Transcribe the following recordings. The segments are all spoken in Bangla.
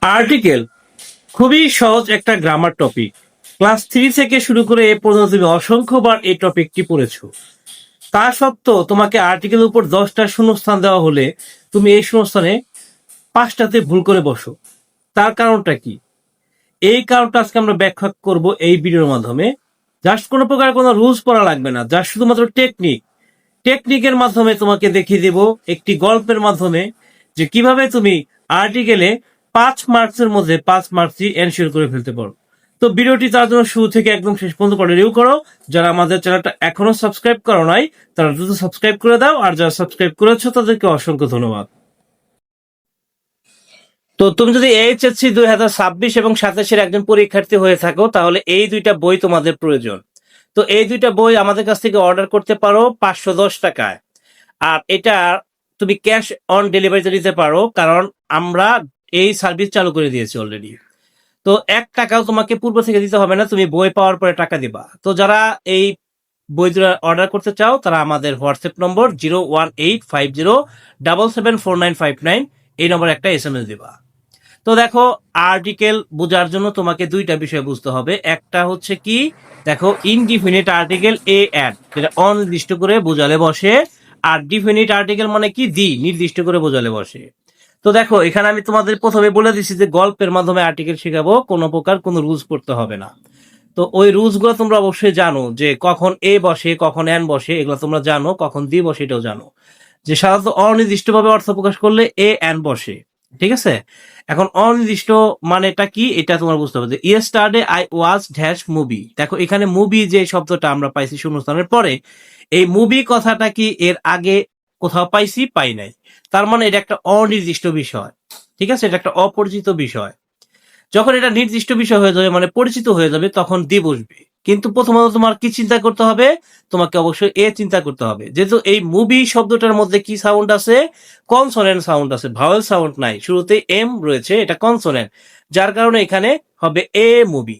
আর্টিকেল খুবই সহজ একটা গ্রামার টপিক। ক্লাস 3 থেকে শুরু করে এ পর্যন্ত তুমি অসংখ্যবার এই টপিকটি পড়েছো। তা সত্ত্বেও তোমাকে আর্টিকেলের উপর 10টা শূন্যস্থান দেওয়া হলে তুমি এই শূন্যস্থানে 5টাতে ভুল করে বসো। তার কারণটা কি? এই কারণটা আজকে আমরা ব্যাখ্যা করব এই ভিডিওর মাধ্যমে। জাস্ট কোনো প্রকার কোনো রুলস পড়া লাগবে না, জাস্ট শুধুমাত্র টেকনিকের মাধ্যমে তোমাকে দেখিয়ে দেব একটি গল্পের মাধ্যমে যে কিভাবে তুমি আর্টিকেলে 5 মার্কসের মধ্যে 5 মার্কসই এনশিওর করে ফেলতে পারো। তো ভিডিওটি তার জন্য শুরু থেকে একদম শেষ পর্যন্ত কন্টিনিউ করো। যারা আমাদের চ্যানেলটা এখনো সাবস্ক্রাইব করো নাই তারা দ্রুত সাবস্ক্রাইব করে দাও, আর যারা সাবস্ক্রাইব করেছো তাদেরকে অসংখ্য ধন্যবাদ। তো তুমি যদি এইচএসসি 2026 এবং 27-এর একজন পরীক্ষার্থী হয়ে থাকো তাহলে এই দুইটা বই তোমাদের প্রয়োজন। তো এই দুইটা বই আমাদের কাছ থেকে অর্ডার করতে পারো 510 টাকায়। আর এটা তুমি ক্যাশ অন ডেলিভারিতে দিতে পারো, কারণ আমরা এই সার্ভিস চালু করে দিয়েছি অলরেডি। তো 1 টাকাও তোমাকে পূর্ব থেকে দিতে হবে না, তুমি বই পাওয়ার পরে টাকা দিবা। তো যারা এই বই অর্ডার করতে চাও তারা আমাদের হোয়াটসঅ্যাপ নম্বর 01850774959 এই নম্বরে একটা SMS দিবা। তো দেখো, আর্টিকেল বোঝার জন্য তোমাকে দুইটা বিষয় বুঝতে হবে। একটা হচ্ছে কি, দেখো ইনডিফিনিট আর্টিকেল এ অ্যাড, যেটা অনির্দিষ্ট করে বোঝালে বসে, আর ডিফিনিট আর্টিকেল মানে কি দি নির্দিষ্ট করে বোঝালে বসে। তো দেখো, এখানে আমি তোমাদের প্রথমে বলে দিচ্ছি যে গল্পের মাধ্যমে আর্টিকেল শেখাবো, কোনো প্রকার কোনো রুলস পড়তে হবে না। তো ওই রুলস গুলো তোমরা অবশ্যই জানো, যে কখন এ বসে কখন এন বসে এগুলো তোমরা জানো, কখন দি বসে এটাও জানো, যে সাধারণত অনির্দিষ্টভাবে অর্থ প্রকাশ করলে এ এন বসে। ঠিক আছে, এখন অনির্দিষ্ট মানেটা কি এটা তোমার বুঝতে হবে। যে yesterday I watch dash movie, দেখো এখানে মুভি যে শব্দটা আমরা পাইছি শূন্যস্থানের পরে, এই মুভি কথাটা কি এর আগে কোথাও পাইছি? পাই নাই। তার মানে এটা একটা অনির্দিষ্ট বিষয়। ঠিক আছে, এটা একটা অপরিচিত বিষয়। যখন এটা নির্দিষ্ট বিষয় হয়ে যাবে, মানে পরিচিত হয়ে যাবে, তখন দি বসবে। কিন্তু প্রথমত তোমার কি চিন্তা করতে হবে? তোমাকে অবশ্যই এ চিন্তা করতে হবে, যেহেতু এই মুভি শব্দটার মধ্যে কি সাউন্ড আছে? কনসোনেন্ট সাউন্ড আছে, ভাওয়েল সাউন্ড নাই, শুরুতে এম রয়েছে, এটা কনসোনেন্ট, যার কারণে এখানে হবে এ মুভি।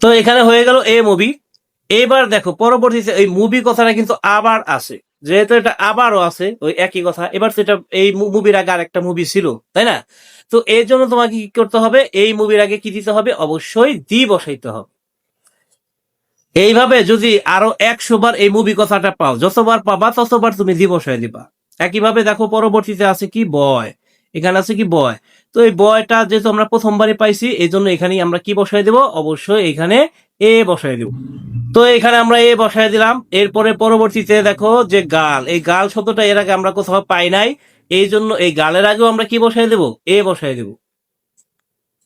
তো এখানে হয়ে গেল এ মুভি। এবার দেখো পরবর্তীতে এই মুভি কথাটা কিন্তু আবার আছে, যেহেতু এটা আবারও আছে ওই একই কথা। এবার তো এটা এই মুভির আগে আর একটা মুভি ছিল, তাই না? তো এই জন্য তোমাকে কি করতে হবে? এই মুভির আগে কি দিতে হবে? অবশ্যই দি বসাইতে হবে। এইভাবে যদি আরো 100 বার এই মুভি কথাটা পাও, যতবার পাবা ততবার তুমি দি বসাই দিবা। একইভাবে দেখো পরবর্তীতে আছে কি বয়, এখানে আছে কি বয়। তো এই বয়টা যেহেতু আমরা প্রথমবারই পাইছি, এই জন্য এখানেই আমরা কি বসাই দেব? অবশ্যই এখানে এ বসাই দেব। তো এখানে আমরা এ বসাই দিলাম। এরপরে পরবর্তীতে দেখো যে গাল, এই গাল শব্দটা এর আগে আমরা কোথাও পাই নাই, এই জন্য এই গালের আগেও আমরা কি বসাই দেব? এ বসাই দেব।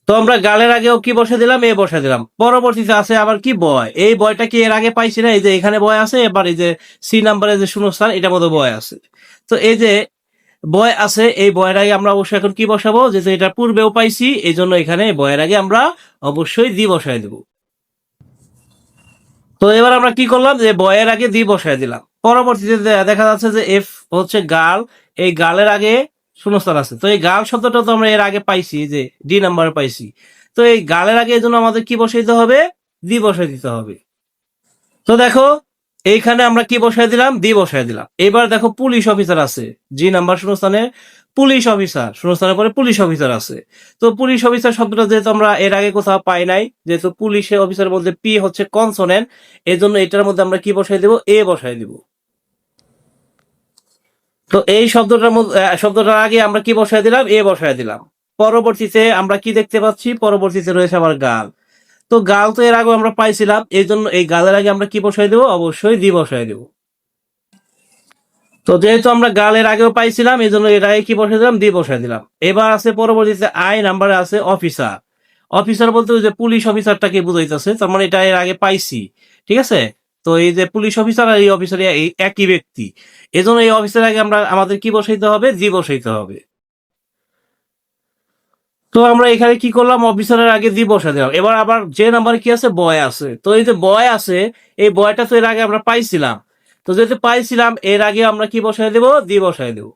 তো আমরা গালের আগেও কি বসে দিলাম? এ বসে দিলাম। পরবর্তীতে আছে আবার কি বয়, এই বয়টা কি এর আগে পাইছি না? এই যে এখানে বয় আছে, এবার এই যে সি নাম্বারের যে শূন্যস্থান এটার মধ্যে বয় আছে। তো এই যে বয় আছে, এই বয়ের আগে আমরা অবশ্যই এখন কি বসাবো? যেহেতু এটা পূর্বেও পাইছি, এই জন্য এখানে বয়ের আগে আমরা অবশ্যই দি বসাই দেব। তো এবার আমরা কি করলাম? যে বয়ের আগে দি বসাই দিলাম। পরবর্তীতে দেখা যাচ্ছে যে এফ হচ্ছে গাল, এই গালের আগে শূন্যস্থান আছে। তো এই গাল শব্দটা তো আমরা এর আগে পাইছি, যে ডি নাম্বার পাইছি। তো এই গালের আগে এই জন্য আমাদের কি বসাইতে হবে? দি বসাই দিতে হবে। তো দেখো এইখানে আমরা কি বসাই দিলাম? দি বসাই দিলাম। এবার দেখো পুলিশ অফিসার আছে, জি নাম্বার শূন্যস্থানে পুলিশ অফিসার, শূন্যস্থানের পরে পুলিশ অফিসার আছে। তো পুলিশ অফিসার শব্দটা যেহেতু আমরা এর আগে কোথাও পাই নাই, যেহেতু পুলিশের অফিসারের মধ্যে পি হচ্ছে কনসোনেন্ট, এই জন্য এটার মধ্যে আমরা কি বসাই দেব? এ বসাই দিব। তো এই শব্দটার আগে আমরা কি বসাই দিলাম? এ বসাই দিলাম। পরবর্তীতে আমরা কি দেখতে পাচ্ছি? পরবর্তীতে রয়েছে আবার গাল। তো গাল তো এর আগে আমরা পাইছিলাম, এই জন্য এই গালের আগে আমরা কি বসাই দেব? অবশ্যই দি বসাই দেব। তো যেহেতু আমরা গালের আগেও পাইছিলাম, এই জন্য এর আগে কি বসাই দিলাম? দি বসাই দিলাম। এবার আছে পরবর্তীতে আই নাম্বারে আছে অফিসার। অফিসার বলতে ওই যে পুলিশ অফিসারটাকে বুঝাইতেছে, তার মানে এটা এর আগে পাইছি। ঠিক আছে, তো এই যে পুলিশ অফিসার আর এই অফিসার এই একই ব্যক্তি, এই জন্য এই অফিসার আগে আমাদের কি বসাইতে হবে? দি বসাইতে হবে। তো আমরা এখানে কি করলাম? অফিসারের আগে দি বসাই দিলাম। এবার আবার যে নাম্বারে কি আছে? বয় আছে। তো এই যে বয় আছে, এই বয়টা তো এর আগে আমরা পাইছিলাম। তো যেহেতু পাইছিলাম, এর আগে আমরা কি বসাই দেব? দি বসাই দেব।